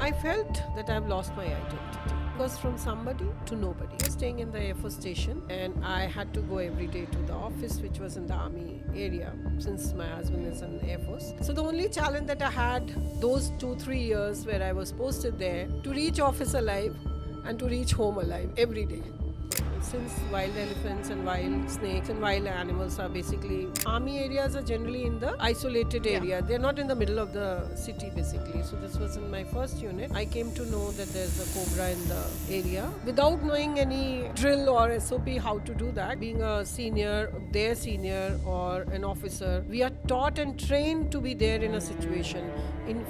I felt that I've lost my identity. It was from somebody to nobody. I was staying in the Air Force station and I had to go every day to the office, which was in the army area, since my husband is in the Air Force. So the only challenge that I had those 2-3 years where I was posted there, to reach office alive and to reach home alive every day. Since wild elephants and wild snakes and wild animals are basically, army areas are generally in the isolated area. They're not in the middle of the city basically. So this was in my first unit. I came to know that there's a cobra in the area without knowing any drill or SOP how to do that. Being a senior, their senior or an officer, we are taught and trained to be there in a situation.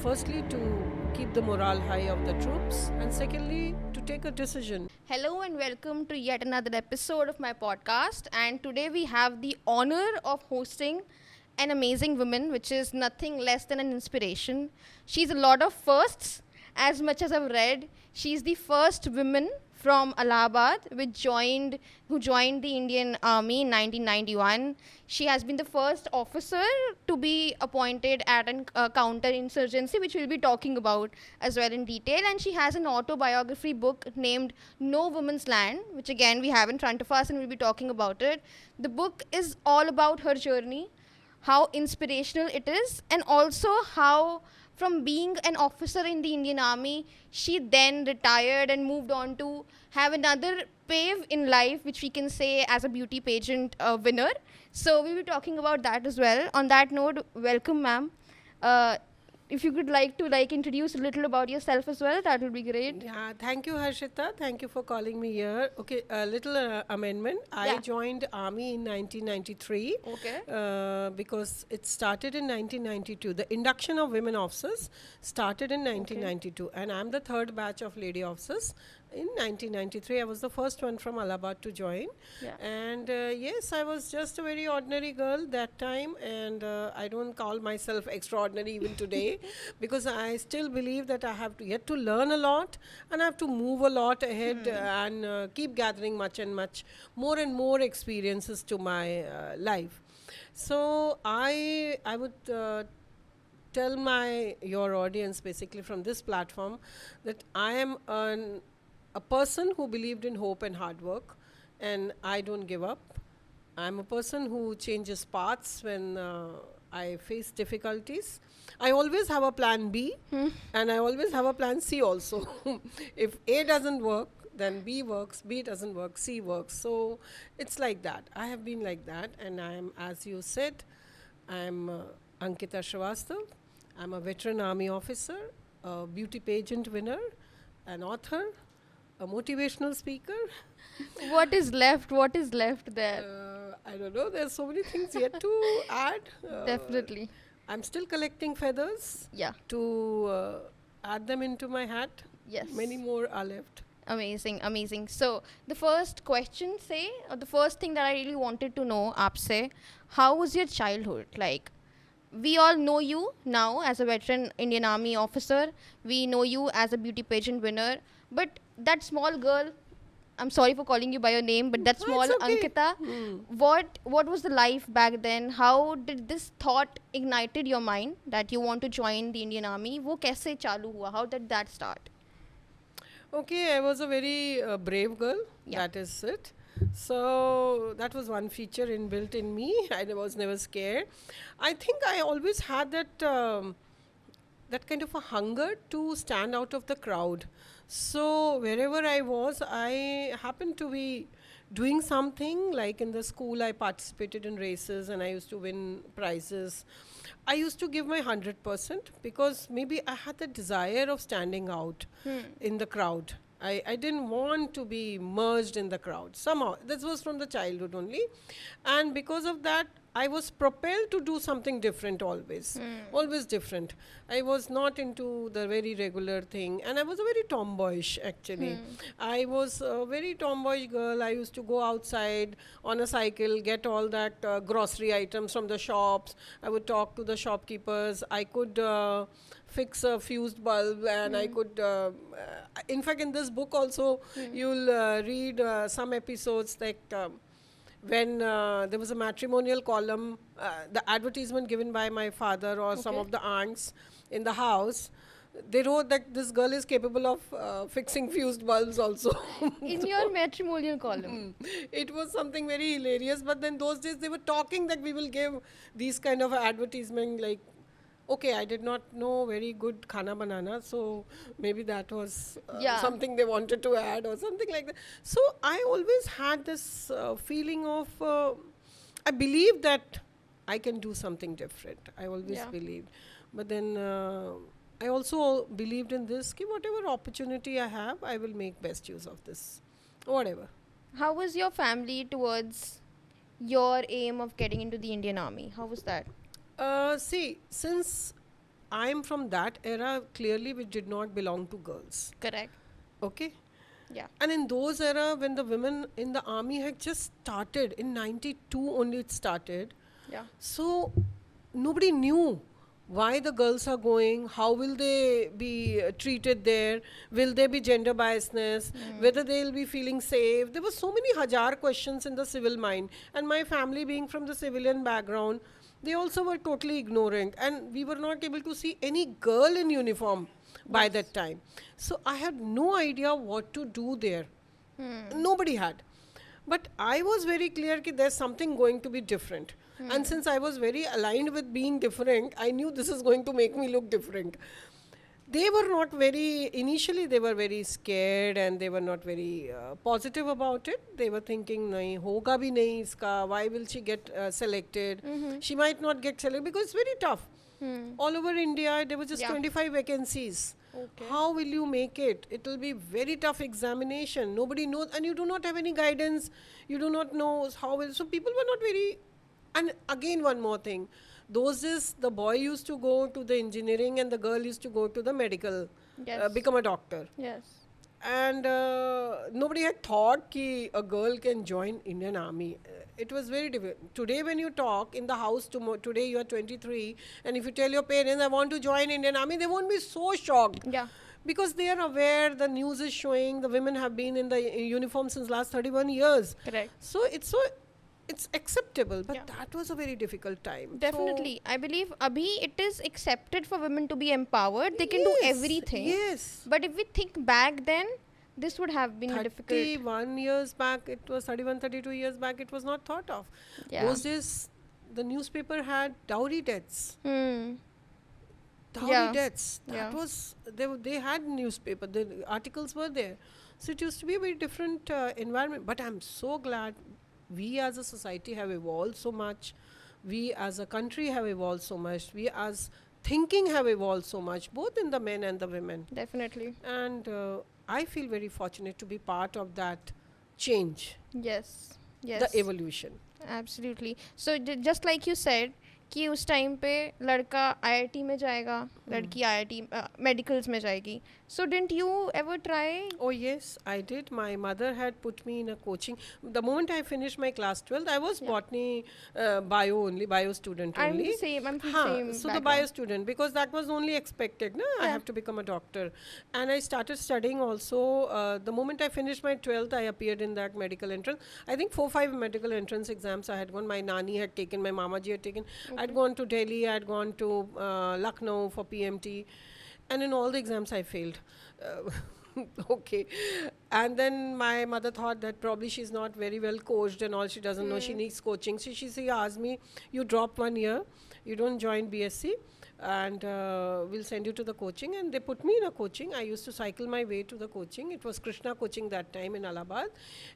Firstly to keep the morale high of the troops, and secondly to take a decision. Hello and welcome to yet another episode of my podcast. And today we have the honor of hosting an amazing woman, which is nothing less than an inspiration. She's a lot of firsts. As much as I've read, she's the first woman from Allahabad who joined the Indian Army in 1991. She has been the first officer to be appointed at a counter-insurgency, which we'll be talking about as well in detail. And she has an autobiography book named No Woman's Land, which again we have in front of us and we'll be talking about it. The book is all about her journey, how inspirational it is, and also how from being an officer in the Indian Army, she then retired and moved on to have another pave in life, which we can say as a beauty pageant winner. So we'll be talking about that as well. On that note, welcome, ma'am. If you could like to introduce a little about yourself as well, that would be great. Yeah, thank you, Harshita. Thank you for calling me here. Okay, a little amendment. I Yeah. joined Army in 1993 Okay. because it started in 1992. The induction of women officers started in 1992, and I'm the third batch of lady officers. In 1993, I was the first one from Allahabad to join. Yeah. And yes, I was just a very ordinary girl that time, and I don't call myself extraordinary even today because I still believe that I have to yet to learn a lot and I have to move a lot ahead and keep gathering much and much more and more experiences to my life. So I would tell your audience basically from this platform that I am a person who believed in hope and hard work, and I don't give up. I'm a person who changes paths when I face difficulties. I always have a plan B and I always have a plan C also. If A doesn't work, then B works, B doesn't work, C works. So it's like that. I have been like that, and I'm, as you said, I'm Ankita Srivastav. I'm a veteran army officer, a beauty pageant winner, an author, a motivational speaker. What is left? What is left there? I don't know. There's so many things yet to add. Definitely. I'm still collecting feathers Yeah. to add them into my hat. Yes. Many more are left. Amazing, amazing. So the first question, or the first thing that I really wanted to know, aapse, how was your childhood? Like, we all know you now as a veteran Indian Army officer. We know you as a beauty pageant winner. But that small girl, I'm sorry for calling you by your name, but that No, small it's okay. Ankita, what was the life back then? How did this thought ignited your mind that you want to join the Indian Army? Wo kaise chalu hua? How did that start? Okay, I was a very brave girl. Yeah. That is it. So that was one feature inbuilt in me. I was never scared. I think I always had that kind of a hunger to stand out of the crowd. So wherever I was, I happened to be doing something. Like in the school, I participated in races and I used to win prizes. I used to give my 100% because maybe I had the desire of standing out in the crowd. I didn't want to be merged in the crowd. Somehow, this was from the childhood only. And because of that, I was propelled to do something different always. Always different. I was not into the very regular thing. And I was a very tomboyish actually. I was a very tomboyish girl. I used to go outside on a cycle, get all that grocery items from the shops. I would talk to the shopkeepers. I could fix a fused bulb, and I could in fact in this book also you'll read some episodes like when there was a matrimonial column, the advertisement given by my father or some Okay. of the aunts in the house, They wrote that this girl is capable of fixing fused bulbs also. In your matrimonial column. It was something very hilarious. But then those days they were talking that we will give these kind of advertisement like, okay, I did not know very good khana banana, so maybe that was Yeah. something they wanted to add or something like that. So I always had this feeling of, I believed that I can do something different. I always Yeah. believed. But then I also believed in this, ki whatever opportunity I have, I will make best use of this. Whatever. How was your family towards your aim of getting into the Indian Army? How was that? See, since I'm from that era, clearly we did not belong to girls. Correct. Okay? Yeah. And in those era, when the women in the army had just started, in 92 only it started, Yeah. so nobody knew why the girls are going, how will they be treated there, will there be gender biasness, whether they'll be feeling safe. There were so many hajar questions in the civil mind. And my family being from the civilian background, they also were totally ignorant. And we were not able to see any girl in uniform by that time. So I had no idea what to do there. Nobody had. But I was very clear that there's something going to be different. And since I was very aligned with being different, I knew this is going to make me look different. They were not very, initially they were very scared and they were not very positive about it. They were thinking, nahi, hoga bhi nahi iska, why will she get selected? She might not get selected because it's very tough. All over India, there were just Yeah. 25 vacancies. Okay. How will you make it? It will be very tough examination. Nobody knows, and you do not have any guidance. You do not know how will. So people were not very. And again, one more thing. Those days, the boy used to go to the engineering, and the girl used to go to the medical, Yes. become a doctor. Yes. And nobody had thought that a girl can join Indian Army. It was very difficult. Today, when you talk in the house, today you are 23, and if you tell your parents, I want to join Indian Army, they won't be so shocked. Yeah. Because they are aware, the news is showing, the women have been in the uniform since last 31 years. Correct. So it's acceptable, but Yeah. that was a very difficult time. Definitely. I believe abhi it is accepted for women to be empowered. They can do Yes, everything. Yes. But if we think back then, this would have been difficult. 31 years back, it was 31, 32 years back, it was not thought of. Yeah. Those days, the newspaper had dowry deaths. Dowry Yeah. deaths. That Yeah. was, they had newspaper, the articles were there. So it used to be a very different environment. But I'm so glad we as a society have evolved so much. We as a country have evolved so much. We as thinking have evolved so much, both in the men and the women. Definitely. And I feel very fortunate to be part of that change, Yes. Yes. the evolution. Absolutely. So just like you said कि उस time पे लड़का IIT में जाएगा लड़की IIT medicals में जाएगी so didn't you ever try Oh yes, I did. My mother had put me in a coaching. The moment I finished my class 12th, I was botany, bio only, bio student I'm only. the same I'm from Huh, same so the background. bio student, because that was only expected. No, I Yeah. have to become a doctor, and I started studying also. The moment I finished my 12th, I appeared in that medical entrance. I think 4-5 medical entrance exams I had gone. My nani had taken, my mama ji had taken. I'd gone to Delhi, I'd gone to Lucknow for PMT, and in all the exams I failed. Okay, and then my mother thought that probably she's not very well coached and all, she doesn't know, she needs coaching. So she asked me, you drop 1 year, you don't join BSc, and we'll send you to the coaching. And they put me in a coaching. I used to cycle my way to the coaching. It was Krishna coaching that time in Allahabad,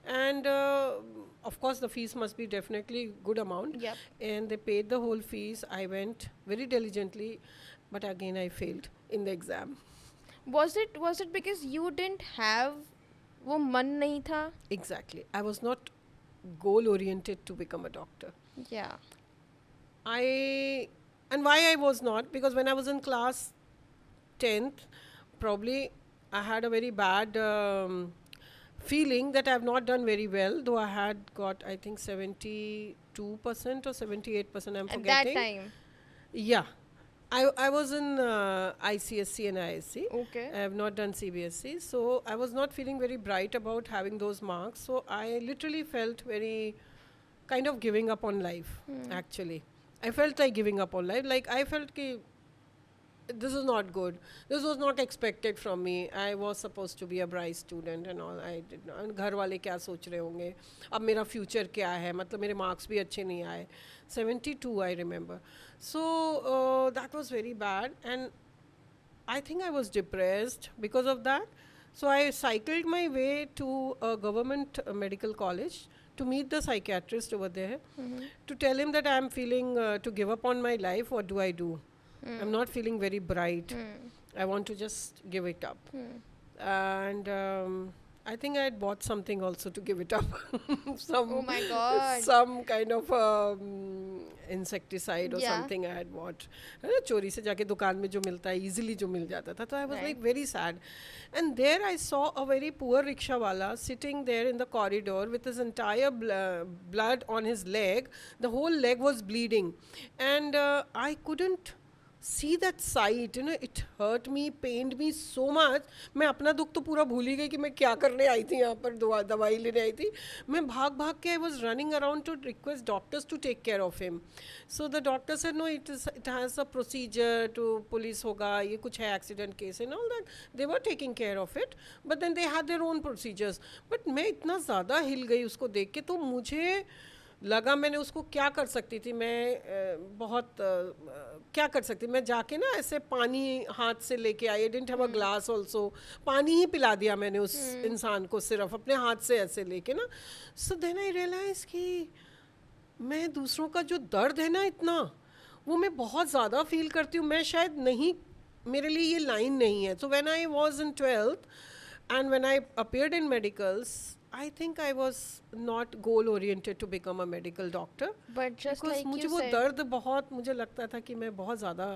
and of course the fees must be definitely good amount. Yep. And they paid the whole fees. I went very diligently, but again I failed in the exam. was it because you didn't have वो मन नहीं था Exactly. I was not goal oriented to become a doctor. yeah And why I was not, because when I was in class 10th, probably I had a very bad feeling that I have not done very well, though I had got, I think, 72% or 78%, I'm at forgetting. that time Yeah. I was in ICSC and ISC. okay I have not done CBSE, so I was not feeling very bright about having those marks. So I literally felt very kind of giving up on life, actually. I felt like giving up on life. Like I felt ki this is not good. This was not expected from me. I was supposed to be a bright student and all. I did not. घर वाले क्या सोच रहे होंगे, अब मेरा future क्या है, मतलब मेरे मार्क्स भी अच्छे नहीं आए. 72 I remember. So that was very bad, and I think I was depressed because of that. So I cycled my way to a government medical college to meet the psychiatrist over there, to tell him that I am feeling to give up on my life. What do I do? I'm not feeling very bright. I want to just give it up. And I think I had bought something also to give it up. Oh my God. Some kind of insecticide or Yeah. something I had bought. है ना, चोरी से जाके दुकान में जो मिलता है, easily जो मिल जाता था. So I was Right. like very sad. And there I saw a very poor rickshawala sitting there in the corridor with his entire blood on his leg. The whole leg was bleeding. And I couldn't see that sight, you know, it hurt me, pained me so much. मैं अपना दुख तो पूरा भूल ही गई कि मैं क्या करने आई थी यहाँ पर, दवाई लेने आई थी. मैं भाग भाग के I was running around to request doctors to take care of him. So the doctor said no, it has a procedure to police होगा, ये कुछ है accident case and all that. They were taking care of it, but then they had their own procedures. But मैं इतना ज़्यादा हिल गई उसको देख के, तो मुझे लगा मैंने उसको क्या कर सकती थी. मैं बहुत क्या कर सकती, मैं जाके ना ऐसे पानी हाथ से लेके आई. I didn't have a glass also. पानी ही पिला दिया मैंने उस इंसान को, सिर्फ अपने हाथ से ऐसे लेके ना. सो देन आई रियलाइज कि मैं दूसरों का जो दर्द है ना इतना, वो मैं बहुत ज़्यादा फील करती हूँ. मैं शायद नहीं, मेरे लिए ये लाइन नहीं है. So when I was in 12th and when I appeared in medicals, I think I was not goal oriented to become a medical doctor. But just Because like मुझे you वो said, दर्द बहुत, मुझे लगता था कि मैं बहुत ज़्यादा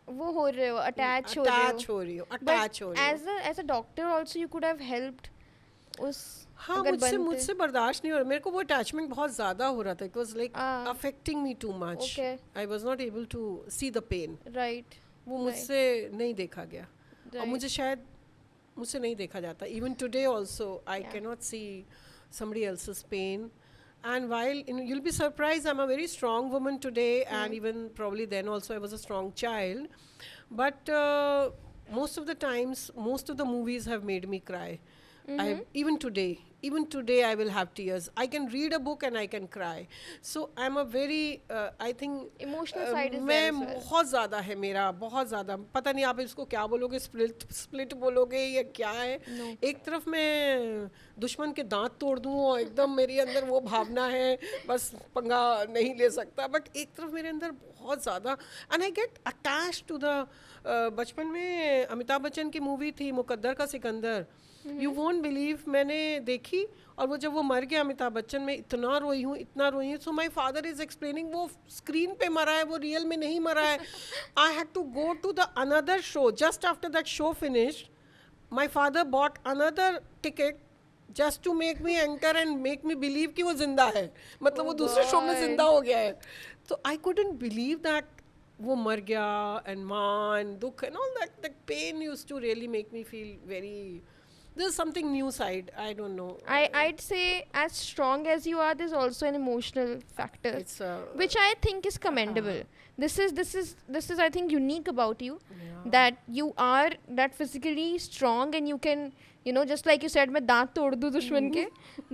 वो हो रहे हो, attach हो रहे हो. attach हो रही हूँ, But attach हो रही हूँ. as a doctor also you could have helped उस हाँ, अगर मुझसे बनते. मुझसे बर्दाश्त नहीं हो रहा. मेरे को वो अटैचमेंट बहुत ज़्यादा हो रहा था. It was like Ah. affecting me too much. Okay. I was not able to see the pain. Right. वो Right. मुझसे नहीं देखा गया. और Right. मुझे शायद मुझसे नहीं देखा जाता. Even today also I Yeah. cannot see somebody else's pain. And while you'll be surprised, I'm a very strong woman today, and even probably then also I was a strong child. But most of the times, most of the movies have made me cry. Even today I will have tears. I can read a book and I can cry. So I'm a very, I think, Emotional side is there मैं as well. बहुत ज़्यादा है मेरा, बहुत ज़्यादा. पता नहीं आप इसको क्या बोलोगे, स्प्लिट बोलोगे या क्या है. No. एक तरफ मैं दुश्मन के दांत तोड़ दूँ और एकदम मेरे अंदर वो भावना है, बस पंगा नहीं ले सकता. बट एक तरफ मेरे अंदर बहुत ज़्यादा, and I get attach to the. बचपन में अमिताभ बच्चन की मूवी थी मुकद्दर का सिकंदर. यू वोंट बिलीव, मैंने देखी और वो जब वो मर गया अमिताभ बच्चन, में इतना रोई हूँ, इतना रोई हूँ. So my father is explaining वो स्क्रीन पे मरा है, वो रियल में नहीं मरा है. I had to go to the another show. Just after that show finished, my father bought another ticket just to make me anchor and make me believe कि वो जिंदा है. मतलब Oh वो दूसरे शो में God. जिंदा हो गया है. तो आई कुडंट बिलीव दैट वो मर गया. एंड माँ एंड दुख and all that, that pain used to really make me feel very. There's something new side. I don't know. I'd say as strong as you are, there's also an emotional factor, It's which I think is commendable. This is I think unique about you, yeah. that you are that physically strong and you can, you know, just like you said, मैं दांत तोड़ दूँ दुश्मन के,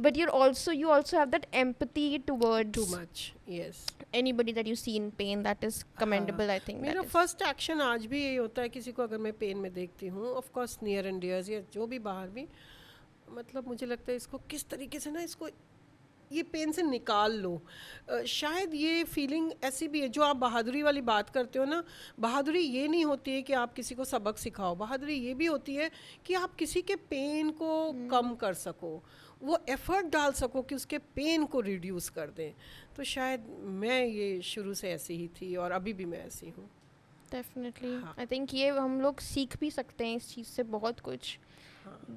but you also have that empathy towards Too much. Yes. anybody that you see in pain. That is commendable. I think मेरा that is. First action आज भी यही होता है, किसी को अगर मैं पेन में देखती हूँ, of course near and dears या जो भी बाहर भी, मतलब मुझे लगता है इसको किस तरीके से ना, इसको ये पेन से निकाल लो. शायद ये फीलिंग ऐसी भी है, जो आप बहादुरी वाली बात करते हो ना, बहादुरी ये नहीं होती है कि आप किसी को सबक सिखाओ. बहादुरी ये भी होती है कि आप किसी के पेन को कम कर सको, वो एफर्ट डाल सको कि उसके पेन को रिड्यूस कर दें. तो शायद मैं ये शुरू से ऐसी ही थी और अभी भी मैं ऐसी हूँ. Definitely. हाँ. I think ये हम लोग सीख भी सकते हैं इस चीज़ से बहुत कुछ.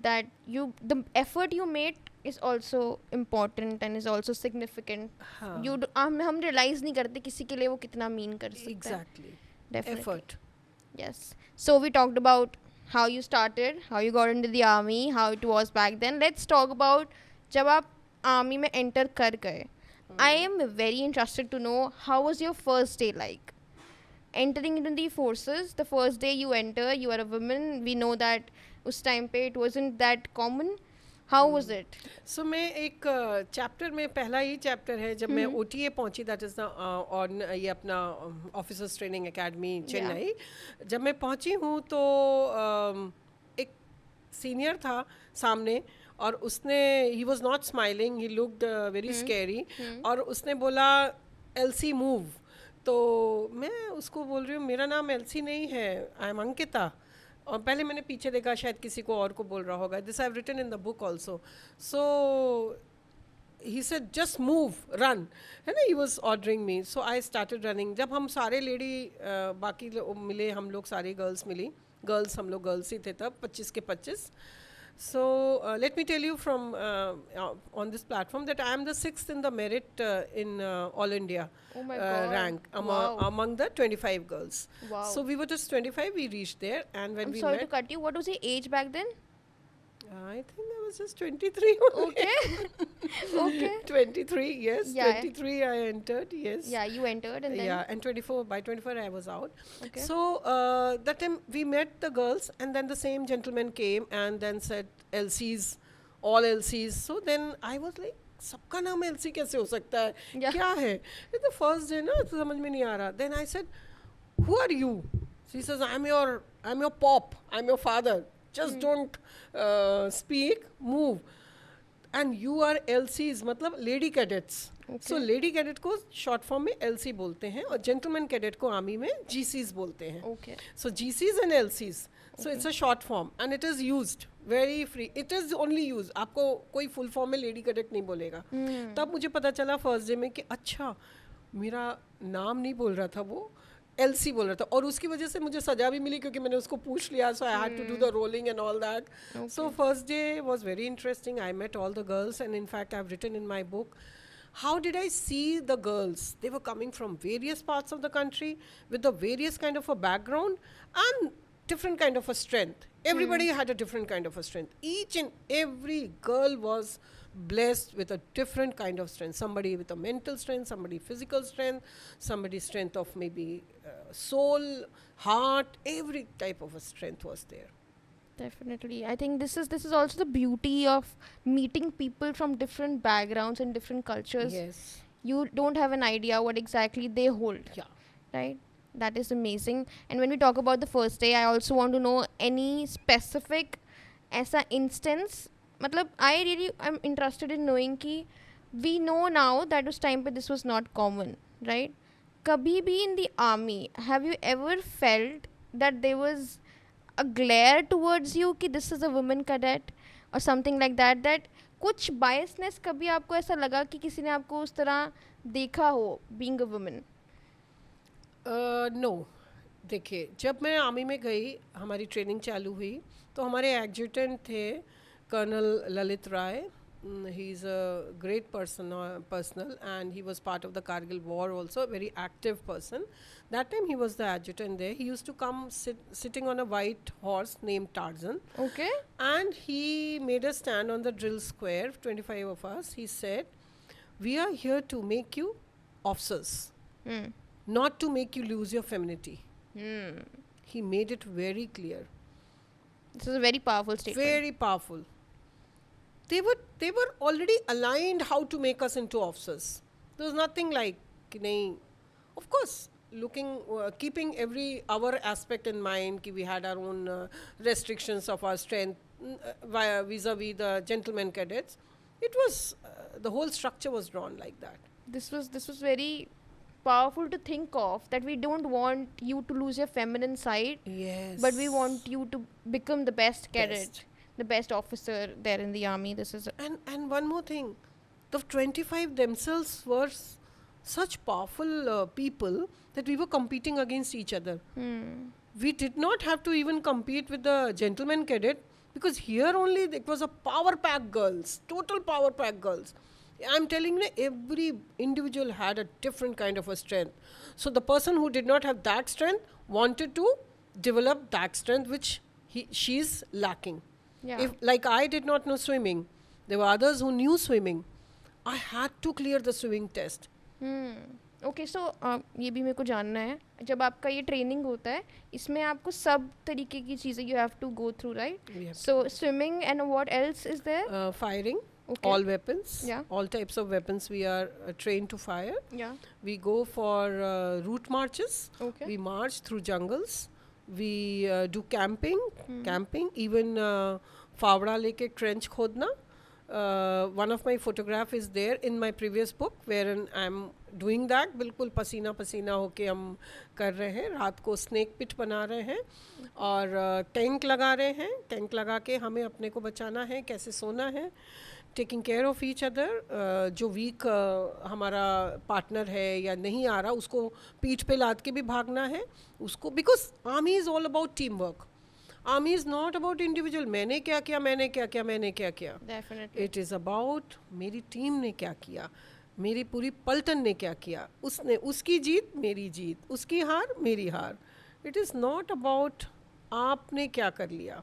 That the effort you made is also important and is also significant. हाँ. हम realize नहीं करते किसी के लिए वो कितना mean कर सकता है. Exactly. Definitely. Effort. Yes. So we talked about how you started, how you got into the army, how it was back then. Let's talk about जब आप army में enter कर गए. I am very interested to know how was your first day like. entering into the forces, the first day you enter, you are a woman. We know that उस time पे it wasn't that common. How was it? सो मैं एक chapter में पहला ही chapter है जब मैं OTA पहुंची, दैट इज़ द ऑन ये अपना ऑफिसर्स ट्रेनिंग एकेडमी चेन्नई. जब मैं पहुंची हूँ तो एक सीनियर था सामने और उसने he was not smiling, he looked very scary और उसने बोला एलसी मूव. तो मैं उसको बोल रही हूँ मेरा नाम एलसी नहीं है, आई एम अंकिता. और पहले मैंने पीछे देखा शायद किसी को और को बोल रहा होगा. This I have written in the book also. So he said just move run, है ना, he was ordering me. So I started running. जब हम सारे लेडी बाकी मिले, हम लोग सारे गर्ल्स मिली, गर्ल्स हम लोग गर्ल्स ही थे तब 25 के 25. So let me tell you from on this platform that I am the 6th in the merit in all India Oh my God. rank Wow. among the 25 girls. Wow. So we were just 25, we reached there, and when I'm we sorry met, to cut you. What was your age back then? I think I was just 23 only. Okay. Okay. 23, yes. Yeah. 23 I entered, yes. Yeah, you entered and then. Yeah, and 24, by 24 I was out. Okay. So that time we met the girls, and then the same gentleman came and then said LCs, all LCs. So then I was like, सबका नाम LC कैसे हो सकता है? Yeah. क्या है? It's the first day ना, तो समझ में नहीं आ रहा. Then I said, who are you? She says, I'm your pop, I'm your father. Just don't speak, move. And you are LCs, मतलब lady cadets. So lady cadet को short form में LC बोलते हैं और gentleman cadet को army में GCs बोलते हैं. Okay. So GCs and LCs. So it's a short form and it is used very free. It is only used. आपको कोई full form में lady cadet नहीं बोलेगा. तब मुझे पता चला first day में कि अच्छा मेरा नाम नहीं बोल रहा था वो, LC बोल रहा था. और उसकी वजह से मुझे सजा भी मिली क्योंकि मैंने उसको पूछ लिया. So I had to do the rolling and all that. So first day was very interesting. I met all the girls and in fact I've written in my book, how did I see the girls? They were coming from various parts of the country with a various kind of a background and different kind of a strength. Everybody had a different kind of a strength. Each and every girl was blessed with a different kind of strength. Somebody with a mental strength, somebody physical strength, somebody strength of maybe soul, heart, every type of a strength was there. Definitely. I think this is also the beauty of meeting people from different backgrounds and different cultures. Yes. You don't have an idea what exactly they hold. Yeah. Right? That is amazing. And when we talk about the first day, I also want to know any specific ऐसा instance. मतलब I'm interested in knowing कि we know now that उस time पे this was not common, right? कभी भी in the army, have you ever felt that there was a glare towards you कि this is a woman cadet or something like that, that कुछ biasness कभी आपको ऐसा लगा कि किसी ने आपको उस तरह देखा हो being a woman? नो. देखिए, जब मैं आर्मी में गई, हमारी ट्रेनिंग चालू हुई, तो हमारे एडजुटेंट थे colonel Lalit Rai. He is a great personal and he was part of the Kargil war also, a very active person. That time he was the adjutant there. He used to come sitting on a white horse named Tarzan. Okay. And he made us stand on the drill square, 25 of us. He said, we are here to make you officers, not to make you lose your femininity. He made it very clear. This is a very powerful statement. Very powerful. They were already aligned how to make us into officers. There was nothing like, nahin. Of course, keeping every our aspect in mind, ki we had our own restrictions of our strength vis-a-vis the gentlemen cadets. It was the whole structure was drawn like that. This was very powerful to think of, that we don't want you to lose your feminine side, Yes. but we want you to become the best cadet, Best. the best officer there in the army. This is And one more thing, the 25 themselves were such powerful people that we were competing against each other. We did not have to even compete with the gentleman cadet, because here only it was a power pack girls, total power pack girls. I'm telling you, every individual had a different kind of a strength. So the person who did not have that strength wanted to develop that strength which she's lacking. Yeah. If, like, I did not know swimming, there were others who knew swimming. I had to clear the swimming test. Okay so ये भी मेरे को जानना है, जब आपका ये training होता है इसमें आपको सब तरीके की चीज़ें you have to go through, right? We have so swimming and what else is there? firing, okay, all weapons, Yeah. all types of weapons we are trained to fire. या, We go for route marches. Okay, We march through jungles. We do camping, even फावड़ा लेके trench खोदना. One of my photograph is there in my previous book wherein I'm doing that. बिल्कुल पसीना पसीना होके हम कर रहे हैं, रात को स्नेक पिट बना रहे हैं और टैंक लगा रहे हैं. टैंक लगा के हमें अपने को बचाना है, कैसे सोना है, taking care of each other. जो वीक हमारा पार्टनर है या नहीं आ रहा उसको पीठ पे लाद के भी भागना है उसको, because army is all about team work. Army is not about individual, मैंने क्या किया, मैंने क्या किया, मैंने क्या किया. डेफिनेटली. इट इज़ अबाउट मेरी टीम ने क्या किया, मेरी पूरी पलटन ने क्या किया, उसने उसकी जीत मेरी जीत, उसकी हार मेरी हार. इट इज़ नॉट अबाउट आपने क्या कर लिया.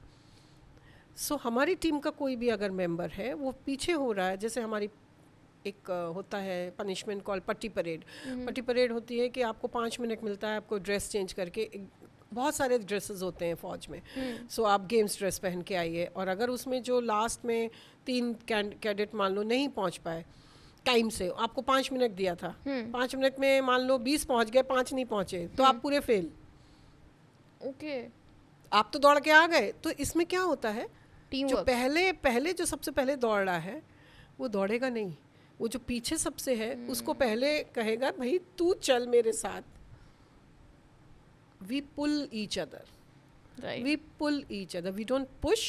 सो हमारी टीम का कोई भी अगर मेंबर है वो पीछे हो रहा है, जैसे हमारी एक होता है पनिशमेंट कॉल पट्टी परेड. पट्टी परेड होती है कि आपको 5 मिनट मिलता है आपको ड्रेस चेंज करके. बहुत सारे ड्रेसेस होते हैं फौज में. सो आप गेम्स ड्रेस पहन के आइए, और अगर उसमें जो लास्ट में 3 कैडेट मान लो नहीं पहुंच पाए टाइम से, आपको 5 मिनट दिया था, 5 मिनट में मान लो 20 पहुंच गए, 5 नहीं पहुंचे, तो आप पूरे फेल. ओके, आप तो दौड़ के आ गए. तो इसमें क्या होता है, टीम जो वर्क. पहले जो सबसे पहले दौड़ रहा है वो दौड़ेगा नहीं. वो जो पीछे सबसे है उसको पहले कहेगा भाई तू चल मेरे साथ. We pull each other, right, we pull each other, we don't push,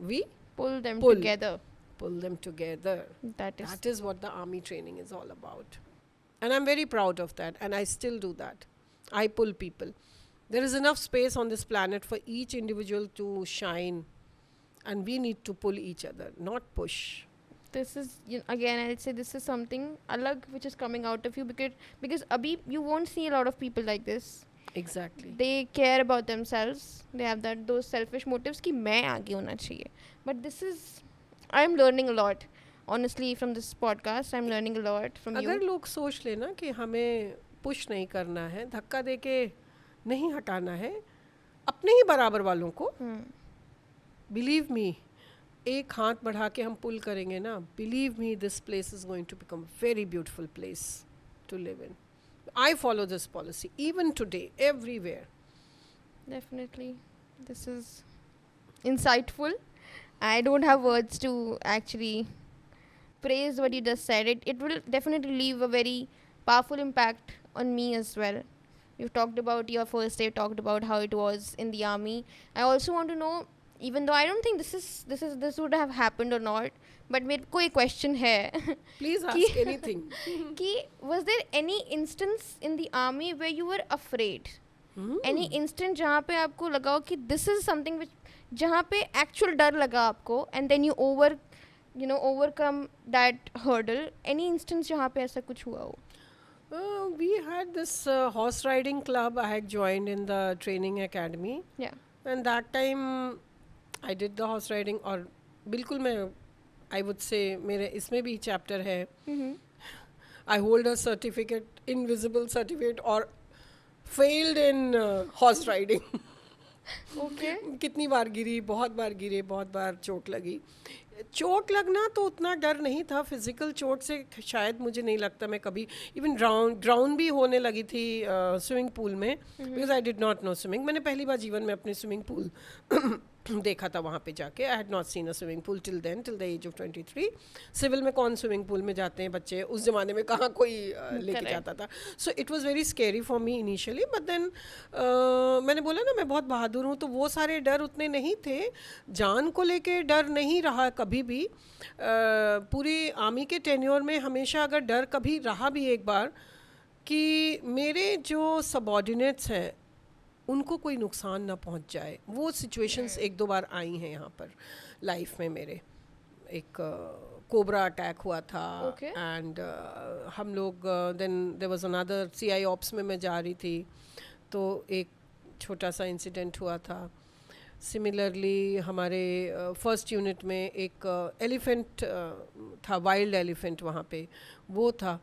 we pull them pull. Together. pull them together. That is That is what the army training is all about, and I'm very proud of that, and I still do that. I pull people. There is enough space on this planet for each individual to shine, and we need to pull each other, not push. this is, again I'll say this is something alag which is coming out of you, because abhi you won't see a lot of people like this. Exactly. They care about themselves, they have those selfish motives ki main aage hona chahiye. But this is, I'm learning a lot, honestly, from this podcast. I'm learning a lot from अगर you. लोग सोच लेना कि हमें push नहीं करना है, धक्का दे के नहीं हटाना है अपने ही बराबर वालों को, बिलीव मी, एक हाथ बढ़ा के हम पुल करेंगे ना, believe me, this place is going to become very beautiful place to live in. I follow this policy even today, everywhere. Definitely, this is insightful. I don't have words to actually praise what you just said. It will definitely leave a very powerful impact on me as well. You talked about your first day, talked about how it was in the army. I also want to know, even though I don't think this would have happened or not, but मेरे को एक question है. Please कि- ask anything. कि was there any instance in the army where you were afraid? Any instant जहाँ पे आपको लगा हो कि this is something which, जहाँ पे actual डर लगा आपको, and then you overcome that hurdle? Any instance जहाँ पे ऐसा कुछ हुआ हो? We had this horse riding club I had joined in the training academy, Yeah. and that time I did the horse riding. और बिल्कुल मैं I would say मेरे इसमें भी चैप्टर है. I hold a certificate, invisible certificate, और failed in horse riding. Okay. कितनी बार गिरी, बहुत बार गिरे, बहुत बार चोट लगी. चोट लगना तो उतना डर नहीं था, फिजिकल चोट से शायद मुझे नहीं लगता मैं कभी इवन ड्राउन भी होने लगी थी स्विमिंग पूल में, because I did not know swimming. मैंने पहली बार जीवन में अपने स्विमिंग पूल देखा था वहाँ पे जाके. I had not seen a swimming pool till the age of 23. Civil में कौन स्विमिंग पूल में जाते हैं बच्चे, उस ज़माने में कहाँ कोई लेके Correct. जाता था. So it was very scary for me initially, but then मैंने बोला ना मैं बहुत बहादुर हूँ, तो वो सारे डर उतने नहीं थे. जान को लेके डर नहीं रहा कभी भी. पूरी आर्मी के टेन्योर में हमेशा अगर डर कभी रहा भी एक बार कि मेरे जो सबॉर्डिनेट्स हैं उनको कोई नुकसान ना पहुंच जाए, वो सिचुएशंस एक दो बार आई हैं यहाँ पर लाइफ में मेरे. एक कोबरा अटैक हुआ था, Okay. एंड हम लोग then there was another CI ops में मैं जा रही थी, तो एक छोटा सा इंसिडेंट हुआ था. सिमिलरली हमारे फर्स्ट यूनिट में एक एलिफेंट था, वाइल्ड एलिफेंट वहाँ पे वो था.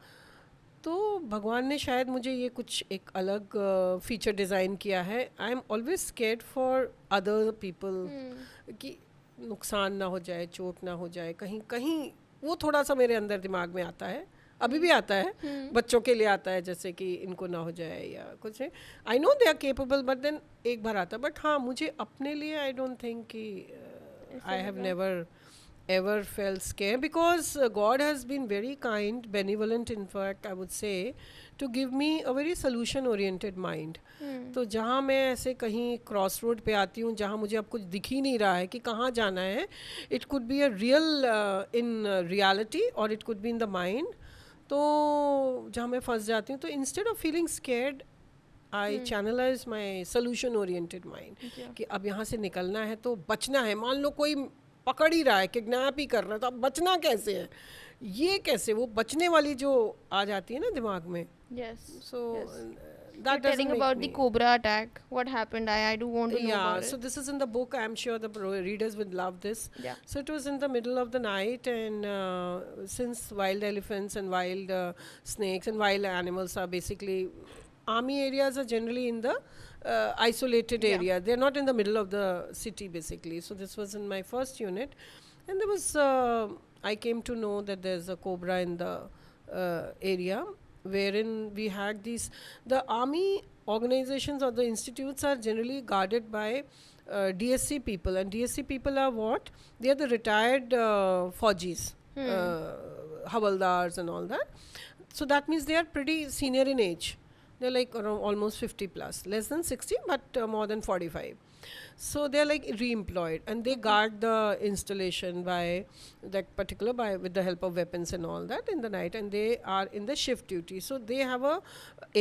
तो भगवान ने शायद मुझे ये कुछ एक अलग फीचर डिज़ाइन किया है. I am always scared for other people कि नुकसान ना हो जाए, चोट ना हो जाए कहीं कहीं. वो थोड़ा सा मेरे अंदर दिमाग में आता है, अभी भी आता है, बच्चों के लिए आता है, जैसे कि इनको ना हो जाए या कुछ. I know they are capable, but then एक बार आता है. बट हाँ, मुझे अपने लिए आई डोंट थिंक कि I have never ever felt scared, because God has been very kind, benevolent, in fact I would say, to give me a very solution oriented mind. तो जहाँ मैं ऐसे कहीं क्रॉस रोड पे आती हूँ जहाँ मुझे अब कुछ दिख ही नहीं रहा है कि कहाँ जाना है, it could be a real in reality और it could be in the mind. तो जहाँ मैं फंस जाती हूँ, तो instead of feeling scared I channelise my solution oriented mind कि अब यहाँ से निकलना है तो बचना है. मान लो कोई पकड़ ही रहा है, किडनैप ही कर रहा है, तो अब बचना कैसे है, ये कैसे, वो बचने वाली जो आ जाती है ना दिमाग में. Yes. So Yes. that You're doesn't telling make about me. the cobra attack. What happened? I do want to know Yeah, about so it. this is in the book. I'm sure the readers would love this. Yeah. So it was in the middle of the night, and since wild elephants and wild snakes and wild animals are basically, army areas are generally in the isolated Yeah. area. They're not in the middle of the city basically. So this was in my first unit, and there was I came to know that there's a cobra in the area, wherein we had these, the army organizations or the institutes are generally guarded by DSC people, and DSC people are what? They are the retired Faujis, Havaldars and all that. So that means they are pretty senior in age. They're like around almost 50 plus, less than 60, but more than 45. So they're like re-employed, and they guard the installation by that particular, by with the help of weapons and all that in the night, and they are in the shift duty. So they have a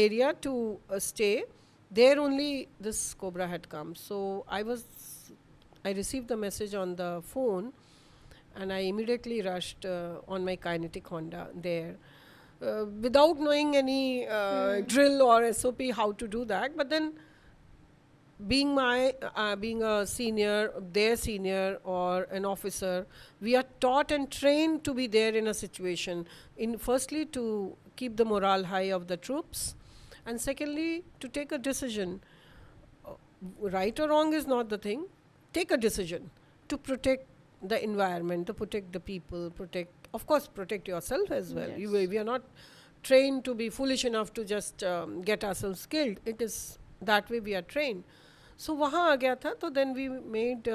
area to stay. There only this cobra had come. So I received the message on the phone, and I immediately rushed on my kinetic Honda there. Without knowing any drill or SOP how to do that, but then being a senior, their senior or an officer, we are taught and trained to be there in a situation. In firstly to keep the morale high of the troops, and secondly to take a decision. Right or wrong is not the thing. Take a decision to protect the environment, to protect the people, protect yourself as well. Yes. We are not trained to be foolish enough to just get ourselves killed. It is that way we are trained. So वहाँ आ गया था. तो then we made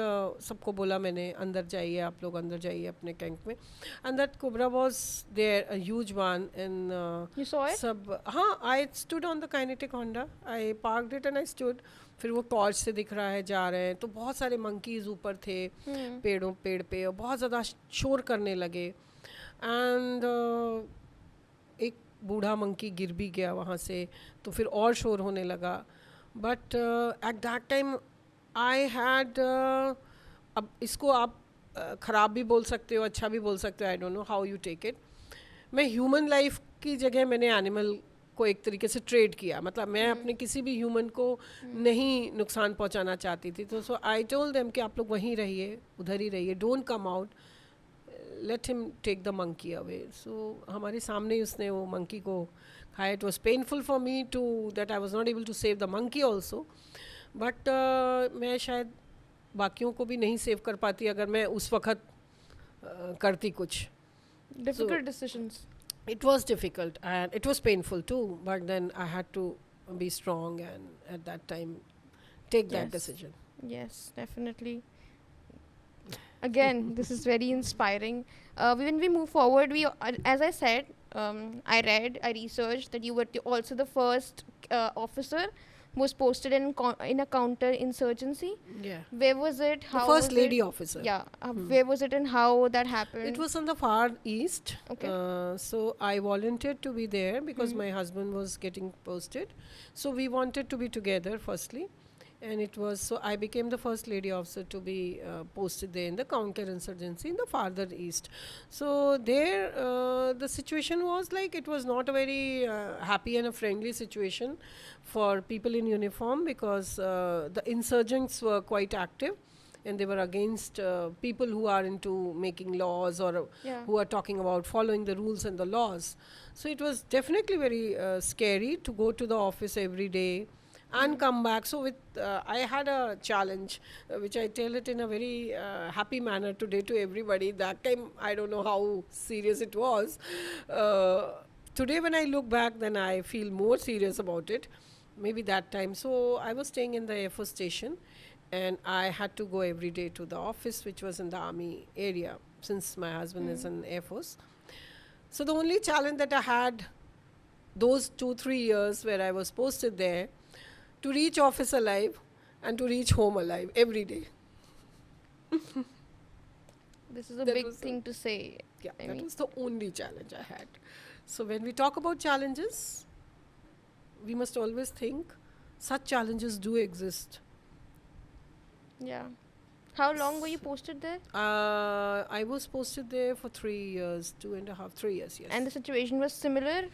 सबको बोला मैंने, अंदर जाइए आप लोग, अंदर जाइए अपने कैंप में. And that cobra was there, a huge one. And You saw it? सब, हाँ, I stood on the kinetic Honda. I parked it and I stood. फिर वो टॉर्च से दिख रहा है, जा रहे हैं, तो बहुत सारे मंकीज ऊपर थे पेड़ पे, और बहुत ज़्यादा शोर करने लगे. एंड एक बूढ़ा मंकी गिर भी गया वहाँ से, तो फिर और शोर होने लगा. But at that time I had, अब इसको आप ख़राब भी बोल सकते हो, अच्छा भी बोल सकते हो, I don't know how you take it. मैं ह्यूमन लाइफ की जगह मैंने एनिमल को एक तरीके से ट्रेड किया. मतलब मैं अपने किसी भी ह्यूमन को नहीं नुकसान पहुंचाना चाहती थी. तो सो आई टोल्ड देम कि आप लोग वहीं रहिए, उधर ही रहिए, don't come out, let him take the monkey away. So हमारे सामने ही उसने वो मंकी को खाया. It was painful for me to that I was not able to save the monkey also. But मैं शायद बाकियों को भी नहीं सेव कर पाती अगर मैं उस वक्त करती कुछ. Difficult decisions. It was difficult and it was painful too, but then I had to be strong and at that time take that Yes. decision. Yes, definitely. Again, this is very inspiring. When we move forward, as I said, I researched that you were also the first officer who was posted in a counter-insurgency. Yeah. Where was it? The How first was lady it? officer. Yeah. Where was it and how that happened? It was on the far east. Okay. So I volunteered to be there because my husband was getting posted. So we wanted to be together firstly. And it was, so I became the first lady officer to be posted there in the counter-insurgency in the farther east. So there the situation was like, it was not a very happy and a friendly situation for people in uniform, because the insurgents were quite active and they were against people who are into making laws or Yeah. who are talking about following the rules and the laws. So it was definitely very scary to go to the office every day and come back. So with I had a challenge, which I tell it in a very happy manner today to everybody. That time I don't know how serious it was. Today when I look back, then I feel more serious about it. Maybe that time. So I was staying in the Air Force station, and I had to go every day to the office, which was in the army area, since my husband is in Air Force. So the only challenge that I had those 2 3 years where I was posted there, to reach office alive and to reach home alive every day. This is a That big was thing to say. Yeah, I that mean, was the only challenge I had. So when we talk about challenges, we must always think such challenges do exist. yeah. How long were you posted there? I was posted there for 3 years, 2.5, 3 years, yes. And the situation was similar?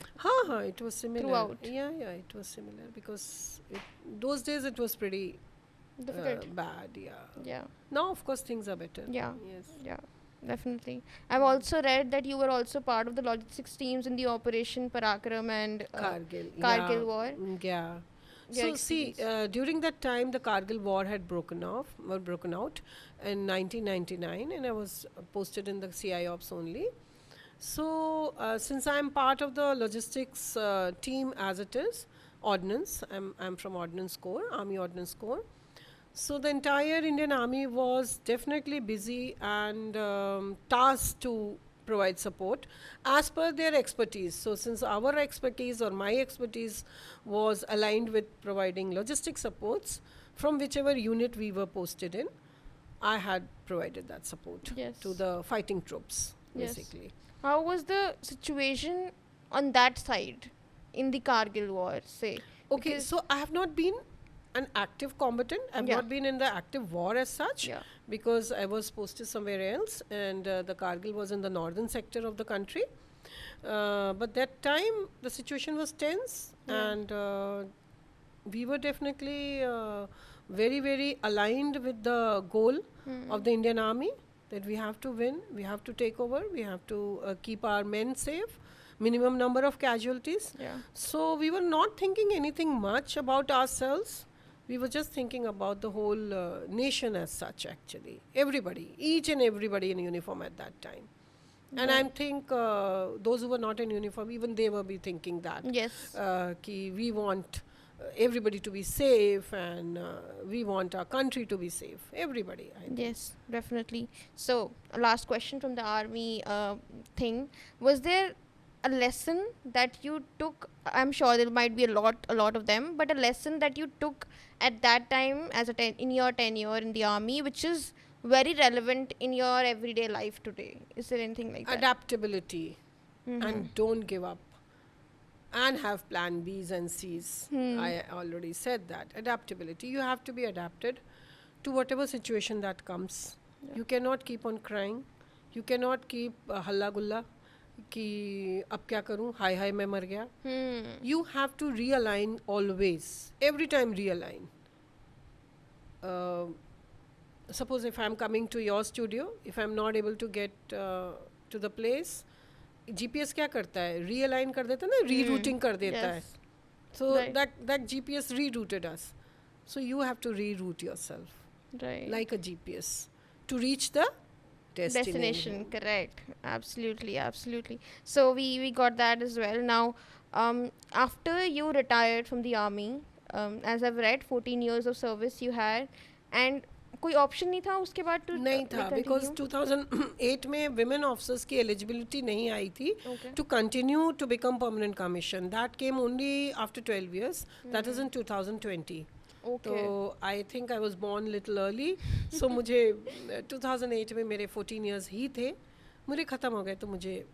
It was similar. Throughout. Yeah, it was similar because those days it was pretty Difficult. bad, yeah. Yeah. Now, of course, things are better. Yeah. Yes. Yeah, definitely. I've also read that you were also part of the logistics teams in the Operation Parakram and Kargil. Kargil Yeah. war. Yeah. Your So see, experience. during that time, the Kargil war had broken out in 1999, and I was posted in the CI Ops only. So since I'm part of the logistics team as it is, Ordnance, I'm from Ordnance Corps, Army Ordnance Corps. So the entire Indian Army was definitely busy and tasked to provide support as per their expertise. So since our expertise or my expertise was aligned with providing logistic supports from whichever unit we were posted in, I had provided that support Yes. to the fighting troops, Yes. basically. How was the situation on that side in the Kargil war, say? Okay, Because- so I have not been an active combatant. I've Yeah. not been in the active war as such, Yeah. because I was posted somewhere else, and the Kargil was in the northern sector of the country. But that time the situation was tense, Yeah. and we were definitely very, very aligned with the goal of the Indian Army, that we have to win, we have to take over, we have to keep our men safe, minimum number of casualties. Yeah. So we were not thinking anything much about ourselves. We were just thinking about the whole nation as such, actually. Everybody, each and everybody in uniform at that time. And I think those who were not in uniform, even they were be thinking that. Yes. Ki we want everybody to be safe, and we want our country to be safe. Everybody, I think. Yes, definitely. So, a last question from the army thing. Was there a lesson that you took? I'm sure there might be a lot of them, but a lesson that you took at that time as in your tenure in the army, which is very relevant in your everyday life today. Is there anything like that? Adaptability, and don't give up, and have plan B's and C's. I already said that. Adaptability. You have to be adapted to whatever situation that comes. You cannot keep on crying. You cannot keep halla gulla कि अब क्या करूँ, हाय हाय मैं मर गया. You have to realign always. Every time realign. Suppose if I'm coming to your studio, if I'm not able to get to the place, GPS क्या करता है? Realign कर देता है ना, rerouting कर देता है. Yes. So Right. that GPS rerouted us. So you have to reroute yourself Right. like a GPS to reach the Destination, correct. Absolutely. So we got that as well. Now, after you retired from the army, as I've read, 14 years of service you had, and कोई option नहीं था उसके बाद to नहीं था, because continue? 2008 में women officers की eligibility नहीं आई थी Okay. to continue to become permanent commission. That came only after 12 years. That is in 2020. Okay. तो I think I was born little early. So मुझे 2008 में मेरे 14 years ही थे, मुझे ख़त्म हो गए, तो मुझे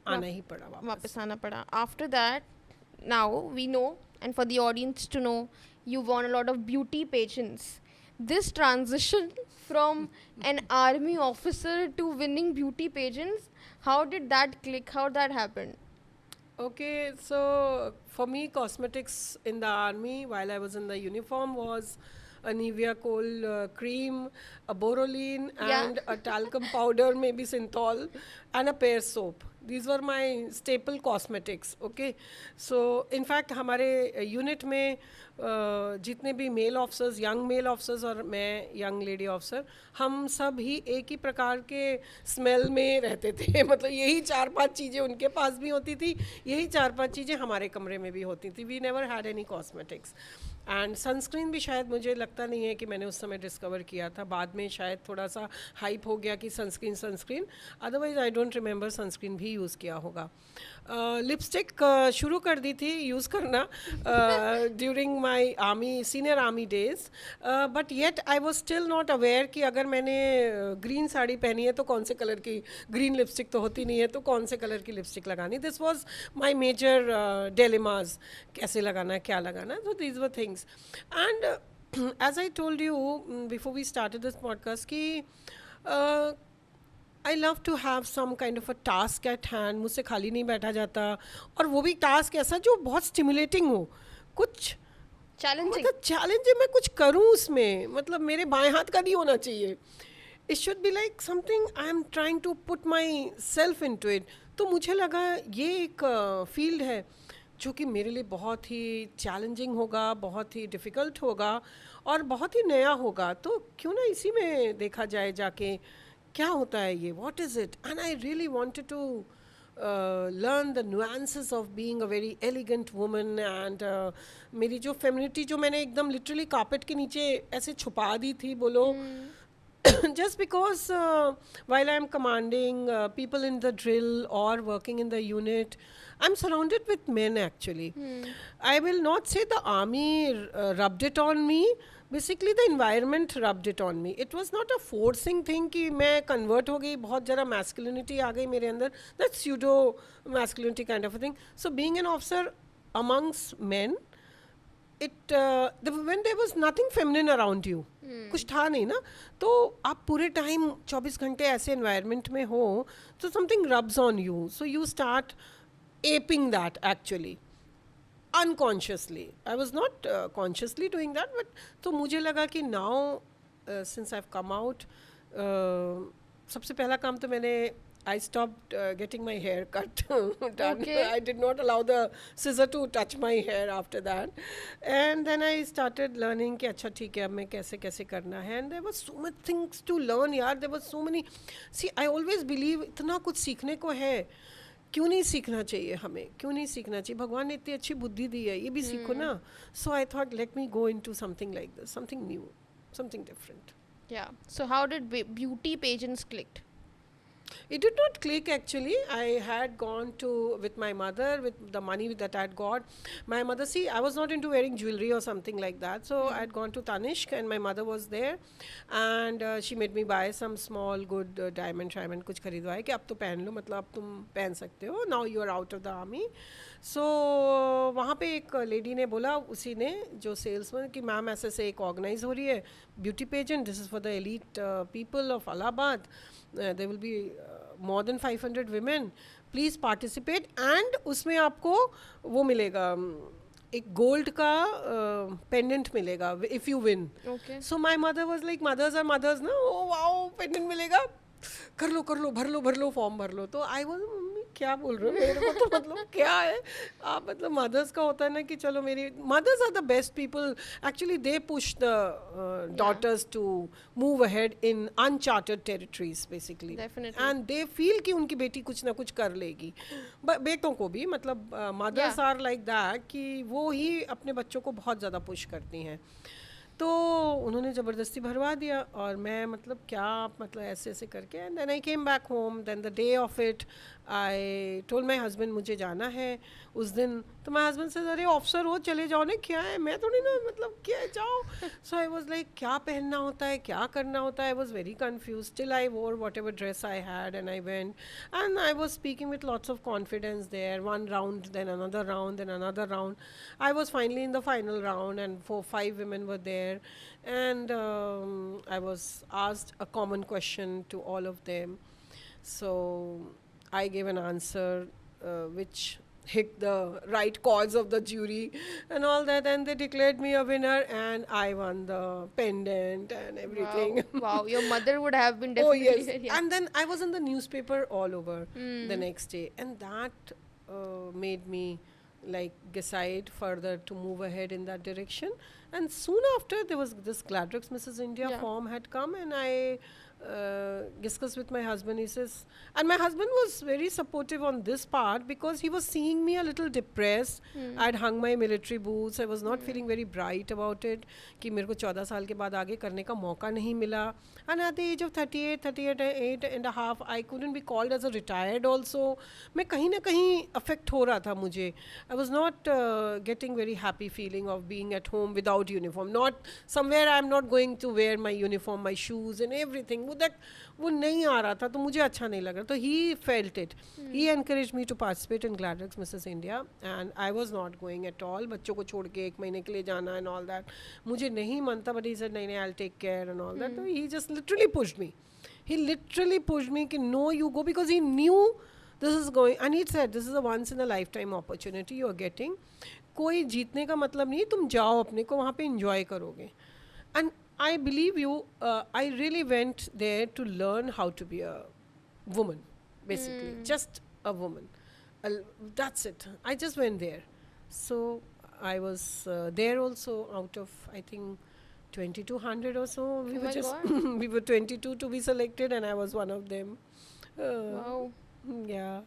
आना ही पड़ा वापस. वापस आना पड़ा. After that, now we know, and for the audience to know, you won a lot of beauty pageants. This transition from an army officer to winning beauty pageants, how did that click? How that happened? Okay, so for me, cosmetics in the army while I was in the uniform was a Nivea Kohl cream, a Boroline, Yeah. and a talcum powder, maybe Synthol, and a pear soap. These were my staple cosmetics. Okay, so in fact हमारे unit में जितने भी male officers, young male officers और मैं young lady officer, हम सब ही एक ही प्रकार के स्मेल में रहते थे मतलब यही चार पांच चीज़ें उनके पास भी होती थी, यही चार पांच चीज़ें हमारे कमरे में भी होती थी. We never had any cosmetics. And sunscreen भी शायद मुझे लगता नहीं है कि मैंने उस समय डिस्कवर किया था, बाद में शायद थोड़ा सा हाइप हो गया कि sunscreen. Otherwise I don't remember sunscreen भी यूज़ किया होगा. लिपस्टिक शुरू कर दी थी यूज़ करना during my army, senior army days, but yet I was still not aware कि अगर मैंने ग्रीन साड़ी पहनी है तो कौन से कलर की, ग्रीन लिपस्टिक तो होती नहीं है तो कौन से कलर की लिपस्टिक लगानी. This was my major dilemmas, कैसे लगाना है, क्या लगाना है. So these were things. And as I told you before we started this podcast कि uh, I love to have some kind of a task at hand. मुझसे खाली नहीं बैठा जाता, और वो भी टास्क ऐसा जो बहुत स्टिमुलेटिंग हो, कुछ Challenging. मतलब चैलेंज है, मैं कुछ करूँ उसमें, मतलब मेरे बाएं हाथ का नहीं होना चाहिए. It should be like something I am trying to put myself into it. तो मुझे लगा ये एक फील्ड है जो कि मेरे लिए बहुत ही चैलेंजिंग होगा, बहुत ही डिफ़िकल्ट होगा और बहुत ही नया होगा. तो क्यों ना इसी में देखा जाए जाके क्या होता है ये, what is it. And I really wanted to learn the nuances of being a very elegant woman. And मेरी जो फेमिनिटी जो मैंने एकदम लिटरली कार्पेट के नीचे ऐसे छुपा दी थी बोलो, just because while I'm commanding people in the drill or working in the unit, I'm surrounded with men actually. I will not say the army rubbed it on me. Basically the environment rubbed it on me. It was not a forcing thing कि मैं convert हो गई, बहुत ज़रा masculinity आ गई मेरे अंदर. That's pseudo masculinity kind of a thing. So being an officer amongst men, when there was nothing feminine around you, कुछ था नहीं ना, तो आप पूरे टाइम 24 घंटे ऐसे environment में हो तो something rubs on you, so you start aping that actually unconsciously. I was not consciously doing that, but तो मुझे लगा कि now since I've come out, सबसे पहला काम तो मैंने I stopped getting my hair cut done. Okay. I did not allow the scissor to touch my hair after that. And then I started learning कि अच्छा ठीक है अब मैं कैसे कैसे करना है. And there was so much things to learn यार. There was so many. See, I always believe इतना कुछ सीखने को है, क्यों नहीं सीखना चाहिए हमें, क्यों नहीं सीखना चाहिए. भगवान ने इतनी अच्छी बुद्धि दी है, ये भी सीखो ना. So I thought let me go into something like this, something new, something different. Yeah. So how did beauty pageants clicked? It did not click actually. I had gone to with my mother with the money that I had got. My mother, see, I was not into wearing jewelry or something like that. So I had gone to Tanishq and my mother was there, and she made me buy some small good diamond कुछ खरीदवाए कि अब तो पहन लो, मतलब अब तुम पहन सकते हो. Now you are out of the army. So वहाँ पे एक लेडी ने बोला, उसी ने जो सेल्समैन, कि मैम ऐसे से एक ऑर्गेनाइज हो रही है beauty pageant, this is for the elite people of Allahabad, there will be more than 500 women, please participate. and उसमें आपको वो मिलेगा, एक गोल्ड का पेंडेंट मिलेगा if you win. Okay. So my mother was like, mothers are mothers ना, oh wow pendant मिलेगा, कर लो भर लो फॉर्म भर लो. तो आई वाज, मम्मी क्या बोल रहे हो, मेरे को तो मतलब क्या है आप, मतलब मदर्स का होता है ना कि चलो, मेरी mothers are the best people actually. They push the daughters to move ahead in uncharted territories basically. Definitely. And they feel कि उनकी बेटी कुछ ना कुछ कर लेगी. बेटों को भी, मतलब मदर्स आर लाइक दैट कि वो ही अपने बच्चों को बहुत ज़्यादा पुश करती हैं. तो उन्होंने ज़बरदस्ती भरवा दिया और मैं मतलब क्या, मतलब ऐसे ऐसे करके. And then I came back home. Then the day of it I told my husband मुझे जाना है उस दिन. तो माई हस्बैंड से, अरे ऑफिसर हो चले जाओ ना, क्या है, मैं थोड़ी ना, मतलब क्या है, जाओ. सो आई वॉज लाइक क्या पहनना होता है, क्या करना होता है. I was very confuse. Till I wore whatever dress I had and I went and I was speaking with lots of confidence there. One round, then another round. I was finally in the final round and 4-5 women were there, and I was asked a common question to all of them. So I gave an answer which hit the right chords of the jury and all that, and they declared me a winner, and I won the pendant and everything. Wow. Wow. Your mother would have been Oh definitely yes, very and then I was in the newspaper all over the Hmm. next day, and that made me like decide further to move ahead in that direction. And soon after, there was this Gladrex Mrs. India Yeah. form had come, and I discussed with my husband. He says, and my husband was very supportive on this part because he was seeing me a little depressed. Hmm. I'd hung my military boots. I was not feeling very bright about it. कि मेरे को 14 साल के बाद आगे करने का मौका नहीं मिला. And at the age of 38 and a half, I couldn't be called as a retired also. मैं कहीं ना कहीं affect हो रहा था मुझे. I was not getting very happy feeling of being at home without uniform. Not somewhere I'm not going to wear my uniform, my shoes and everything. वो नहीं आ रहा था तो मुझे अच्छा नहीं लग रहा. तो he felt it. He encouraged me to participate in Gladrex Mrs. India, and I was not going at all. बच्चों को छोड़ के 1 महीने के लिए जाना and all that. मुझे नहीं मन था, but he said नहीं, I'll take care and all that. So he just literally pushed me. He literally pushed me कि no, you go, because he knew this is going, and he said this is a once in a lifetime opportunity you are getting. कोई जीतने का मतलब नहीं, तुम जाओ अपने को वहाँ पे enjoy करोगे. And I believe you, I really went there to learn how to be a woman, basically, just a woman. That's it. I just went there. So I was there also out of, I think, 2200 or so. We Oh were my just God. we were 22 to be selected, and I was one of them. Wow. Yeah.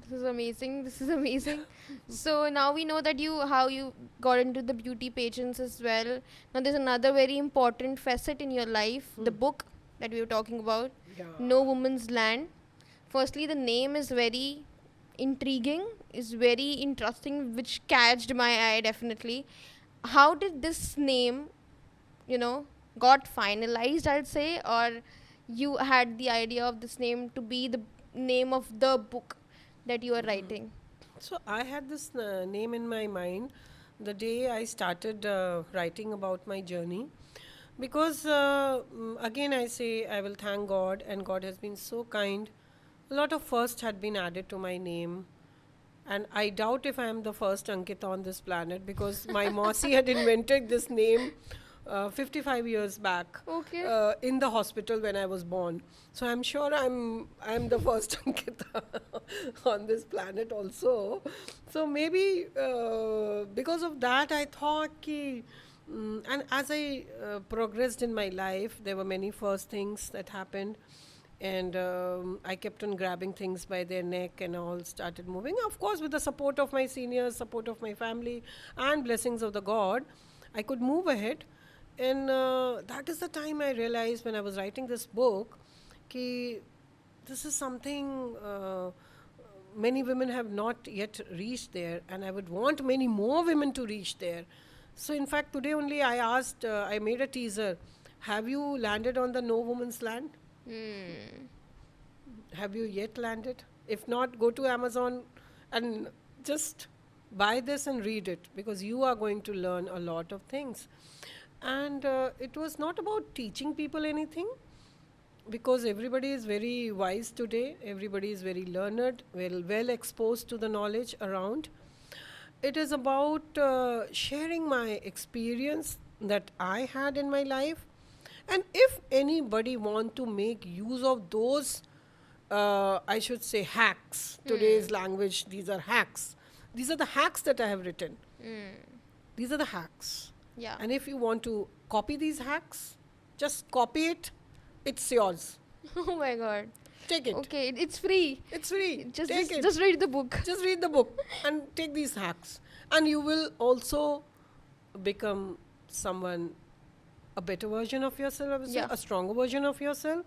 This is amazing. This is amazing. So now we know that how you got into the beauty pageants as well. Now there's another very important facet in your life, the book that we were talking about, Yeah. No Woman's Land. Firstly, the name is very intriguing, is very interesting, which catched my eye definitely. How did this name, got finalized, I'd say, or you had the idea of this name to be the name of the book that you are writing? So I had this name in my mind the day I started writing about my journey, because again I say I will thank God, and God has been so kind. A lot of first had been added to my name, and I doubt if I am the first Ankita on this planet, because my Mossy had invented this name 55 years back Okay. in the hospital when I was born. So I'm sure I'm the first Ankita on this planet also. So maybe because of that, I thought ki, and as I progressed in my life, there were many first things that happened. And I kept on grabbing things by their neck and all started moving. Of course, with the support of my seniors, support of my family, and blessings of the God, I could move ahead. And that is the time I realized when I was writing this book, ki this is something many women have not yet reached there, and I would want many more women to reach there. So, in fact, today only I asked, I made a teaser. Have you landed on the No Woman's Land? Have you yet landed? If not, go to Amazon and just buy this and read it, because you are going to learn a lot of things. And it was not about teaching people anything, because everybody is very wise today, everybody is very learned, well exposed to the knowledge around. It is about sharing my experience that I had in my life, and if anybody want to make use of those, I should say hacks. Today's language, these are hacks. These are the hacks that I have written. These are the hacks. Yeah. And if you want to copy these hacks, just copy it. It's yours. Oh my God. Take it. Okay, it's free. It's free. Just Take just, it. just read the book. Just read the book and take these hacks, and you will also become someone, a better version of yourself, I would say, Yeah. a stronger version of yourself,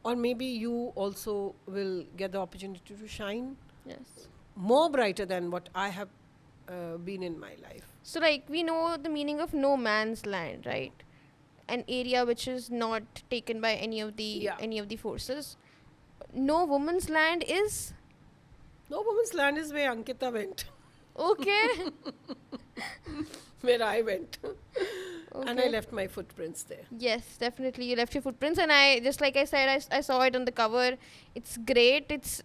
or maybe you also will get the opportunity to shine Yes. more brighter than what I have been in my life. So like we know the meaning of no man's land, right? An area which is not taken by any of the Yeah. forces. No woman's land is No Woman's Land is where Ankita went, okay. where I went, and I Okay. left my footprints there. Yes, definitely. You left your footprints, and I just like I said, I saw it on the cover. It's great. It's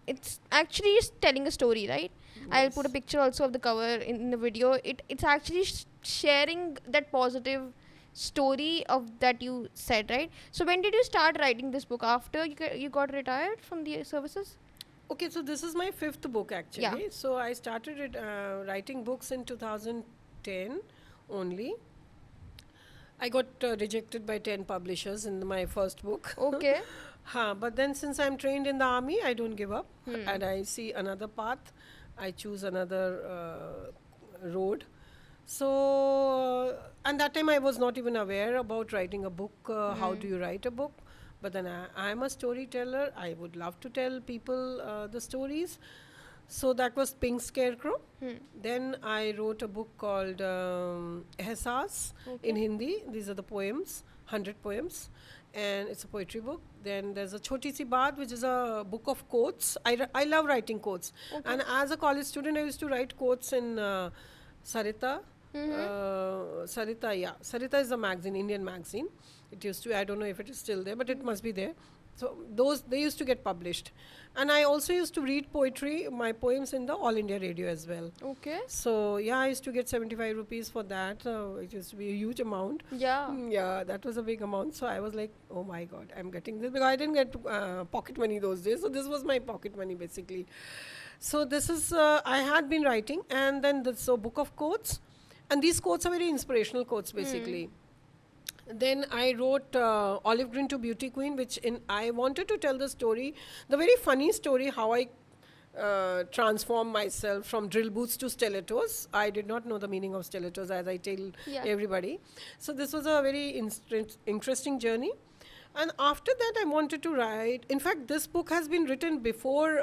it's actually telling a story, right? I'll put a Yes. picture also of the cover in the video. It's actually sharing that positive story of that you said, right? So when did you start writing this book? After you got retired from the services? Okay, so this is my fifth book Yeah. actually. So I started writing books in 2010 only. I got rejected by 10 publishers in my first book. Okay. But then since I'm trained in the army, I don't give up Hmm. and I see another path. I choose another road. So, and that time I was not even aware about writing a book. How do you write a book? But then I'm a storyteller. I would love to tell people the stories. So that was Pink Scarecrow. Hmm. Then I wrote a book called Ehsas in Okay. Hindi. These are the poems, 100 poems. And it's a poetry book. Then there's a Choti Si Baat, which is a book of quotes. I love writing quotes. Okay. And as a college student, I used to write quotes in Sarita. Sarita is a magazine, Indian magazine. It used to, I don't know if it is still there, but it must be there. So those, they used to get published. And I also used to read poetry, my poems in the All India Radio as well. Okay. So yeah, I used to get 75 rupees for that. It used to be a huge amount. Yeah. Yeah, that was a big amount. So I was like, oh my God, I'm getting this. Because I didn't get pocket money those days. So this was my pocket money basically. So this is, I had been writing. And then this, so book of quotes. And these quotes are very inspirational quotes basically. Then I wrote Olive Green to Beauty Queen, which I wanted to tell the story, the very funny story how I transformed myself from drill boots to stilettos. I did not know the meaning of stilettos as I tell Yeah. everybody. So this was a very interesting journey. And after that, I wanted to write. In fact, this book has been written before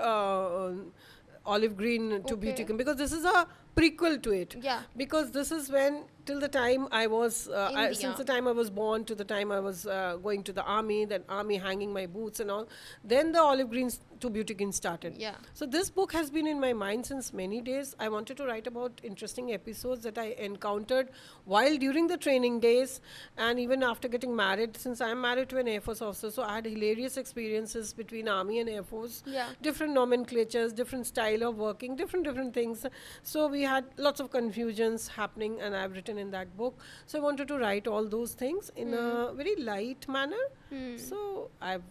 Olive Green to Beauty Okay. Queen because this is a prequel to it. Yeah. Because this is when, till the time I was, India. since the time I was born to the time I was going to the army, then army hanging my boots and all, then the Olive Green to Beauty Queen started. Yeah. So this book has been in my mind since many days. I wanted to write about interesting episodes that I encountered while during the training days and even after getting married, since I'm married to an Air Force officer, so I had hilarious experiences between army and Air Force. Yeah. Different nomenclatures, different style of working, different things. So we had lots of confusions happening and I've written in that book. So I wanted to write all those things in a very light manner. So I've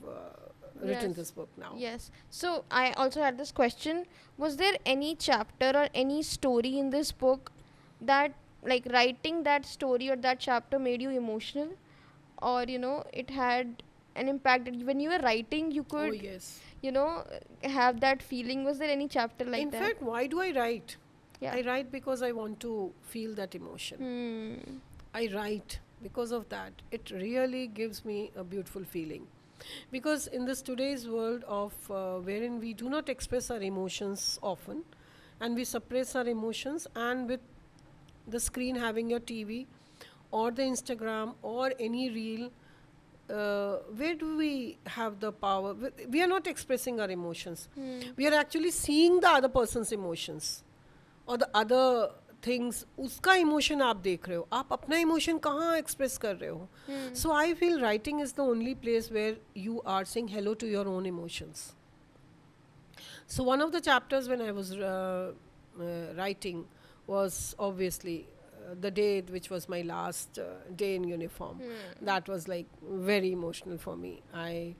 written Yes. this book now. Yes. So I also had this question. Was there any chapter or any story in this book that, like, writing that story or that chapter made you emotional? Or, it had an impact that when you were writing, you Oh could, yes. have that feeling? Was there any chapter like In that? fact, why do I write? Yeah. I write because I want to feel that emotion. Hmm. I write because of that. It really gives me a beautiful feeling. Because in this today's world of wherein we do not express our emotions often and we suppress our emotions, and with the screen having your TV or the Instagram or any reel, where do we have the power? We are not expressing our emotions. We are actually seeing the other person's emotions और the other things उसका emotion आप देख रहे हो, आप अपना emotion कहाँ express कर रहे हो. So I feel writing is the only place where you are saying hello to your own emotions. So one of the chapters when I was writing was obviously the day which was my last day in uniform. That was like very emotional for me. I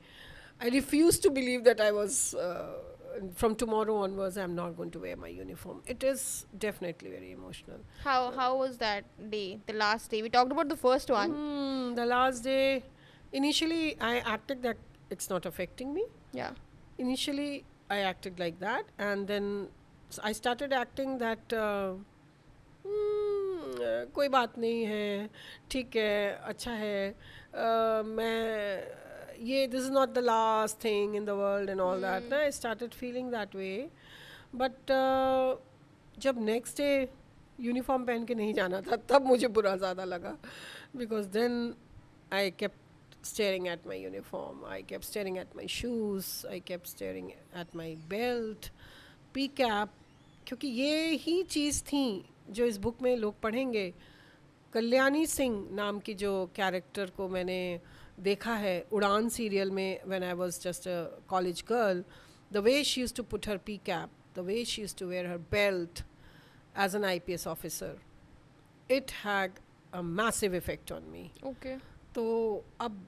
refused to believe that I was from tomorrow onwards I'm not going to wear my uniform. It is definitely very emotional. How was that day, the last day? We talked about the first one. The last day, initially I acted that it's not affecting me. Yeah. Initially I acted like that, and then I started acting that कोई बात नहीं है, ठीक है, अच्छा है, मैं ये this is not the last thing in the world and all that. I started feeling that way. But जब next day यूनिफॉर्म पहन के नहीं जाना था तब मुझे बुरा ज़्यादा लगा, because then I kept staring at my uniform, I kept staring at my shoes, I kept staring at my belt, P-cap, क्योंकि ये ही चीज़ थी जो इस बुक में लोग पढ़ेंगे. कल्याणी सिंह नाम की जो कैरेक्टर को मैंने देखा है उड़ान सीरियल में, when I was just a college girl, the way she used to put her p-cap, the way she used to wear her belt as an IPS officer, it had a massive effect on me. Okay. तो अब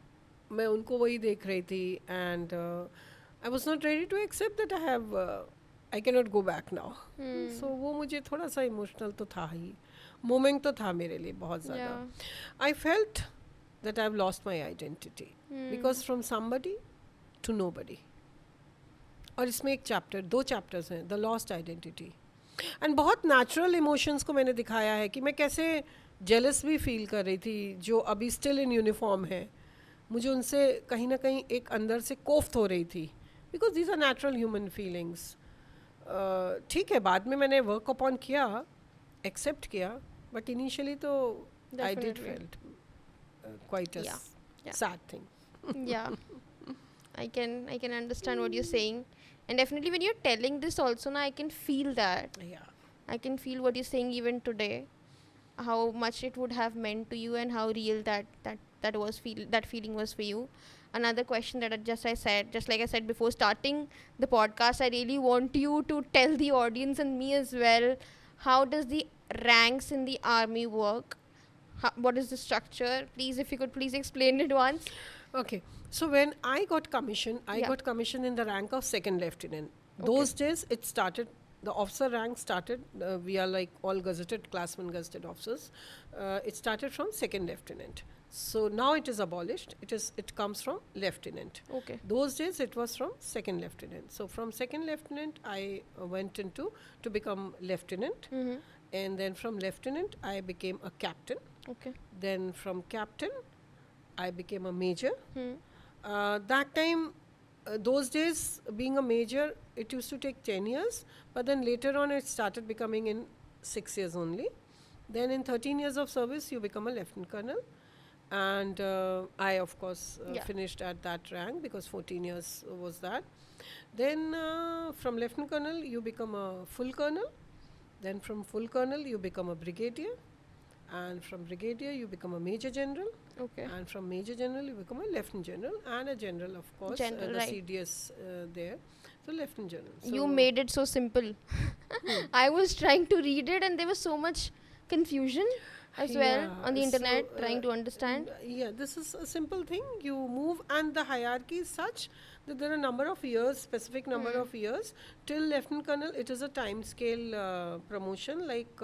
मैं उनको वही देख रही थी, and I was not ready to accept that I can not go back now. So वो मुझे थोड़ा सा इमोशनल तो था ही, मोमेंट तो था मेरे लिए बहुत ज़्यादा. I felt that I have lost my identity because from somebody to nobody. और इसमें एक चैप्टर, 2 चैप्टर्स हैं, द लॉस्ट आइडेंटिटी. एंड बहुत नेचुरल इमोशंस को मैंने दिखाया है कि मैं कैसे जेलस भी फील कर रही थी जो अभी स्टिल इन यूनिफॉर्म है. मुझे उनसे कहीं ना कहीं एक अंदर से कोफ्त हो रही थी, because these are natural human feelings. ठीक है, बाद में मैंने वर्क अपॉन किया, एक्सेप्ट किया, बट इनिशियली तो I did Definitely. Felt quite a Yeah. Sad thing. Yeah. I can understand what you're saying. And definitely when you're telling this also now I can feel that. Yeah. I can feel what you're saying even today. How much it would have meant to you and how real that feeling was for you. Another question that just like I said before starting the podcast, I really want you to tell the audience and me as well, how does the ranks in the army work? What is the structure? Please, if you could please explain it once. Okay, so when I got commissioned, I Yeah. got commissioned in the rank of second lieutenant. Okay. Those days, it started. The officer rank started. We are like all gazetted, class 1 gazetted officers. It started from second lieutenant. So now it is abolished. It comes from lieutenant. Okay. Those days it was from second lieutenant. So from second lieutenant I went into to become lieutenant, Mm-hmm. and then from lieutenant I became a captain. Okay. Then from captain I became a major. Hmm. That time, those days, being a major, it used to take 10 years, but then later on it started becoming in 6 years only. Then in 13 years of service, you become a lieutenant colonel. And I, of course, Yeah. finished at that rank because 14 years was that. Then from lieutenant colonel, you become a full colonel. Then from full colonel, you become a brigadier. And from brigadier, you become a major general. Okay. And from major general, you become a lieutenant general and a general, of course, General, the right. CDS there. So lieutenant general. So You made it so simple. I was trying to read it and there was so much confusion as well Yeah, on the so, internet trying to understand. Yeah, this is a simple thing. You move, and the hierarchy is such that there are a number of years, specific number of years. Till lieutenant colonel, it is a time scale promotion. Like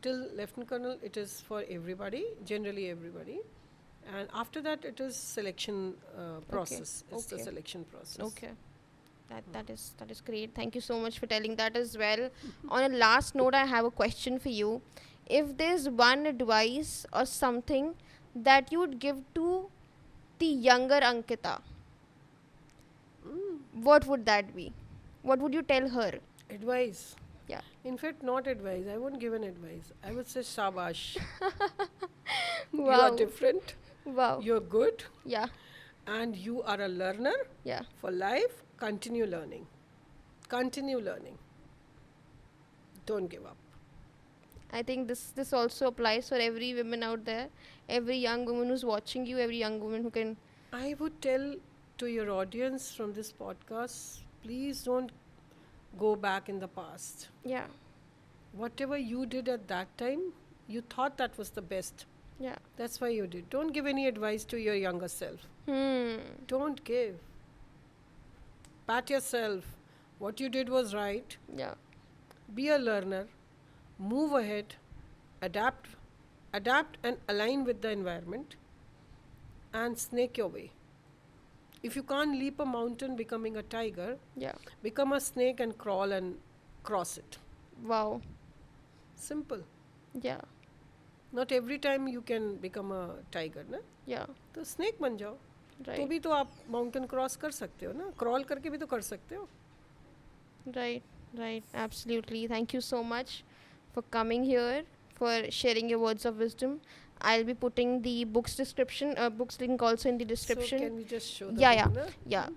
till lieutenant colonel, it is for everybody, generally everybody. And after that, it is selection process. It's the Okay. selection process. Okay. That is great. Thank you so much for telling that as well. On a last note, I have a question for you. If there's one advice or something that you would give to the younger Ankita, what would that be? What would you tell her? Advice. Yeah. In fact, not advice. I wouldn't give an advice. I would say shabash. You Wow. are different. Wow. You're good. Yeah. And you are a learner Yeah. for life. Continue learning. Continue learning. Don't give up. I think this also applies for every woman out there, every young woman who's watching you, every young woman who can. I would tell to your audience from this podcast, please don't go back in the past. Yeah. Whatever you did at that time, you thought that was the best. Yeah. That's why you did. Don't give any advice to your younger self. Don't give. Pat yourself. What you did was right. Yeah. Be a learner. Move ahead. Adapt and align with the environment. And snake your way. If you can't leap a mountain becoming a tiger, Yeah. become a snake and crawl and cross it. Wow. Simple. Yeah. Not every time you can become a tiger, ना? Yeah. तो snake बन जाओ. तो Right. भी तो आप mountain cross कर सकते हो ना, क्रॉल करके भी तो कर सकते हो. Right. Right. Absolutely. Thank you so much for coming here, for sharing your words of wisdom. I'll be putting the books link also in the description. So can we just show the Yeah, book, na? Yeah.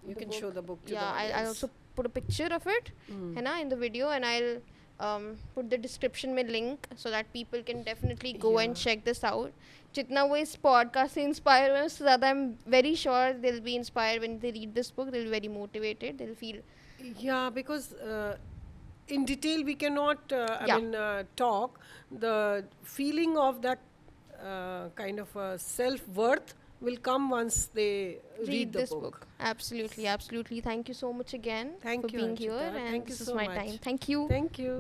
You the can book. show the book to Yeah. the I'll audience. also put a picture of it, Mm. in the video, and I'll put the description में link so that people can definitely go and Yeah. check this out. जितना वो इस podcast से inspire हुए हैं, उससे ज़्यादा I'm very sure they'll be inspired when they read this book. They'll be very motivated. They'll feel Yeah, because in detail we cannot, Yeah. talk. The feeling of that kind of self worth will come once they read the this book. Absolutely, absolutely. Thank you so much again Thank for you, being here, Archita. and Thank you this is so my much. time. Thank you. Thank you.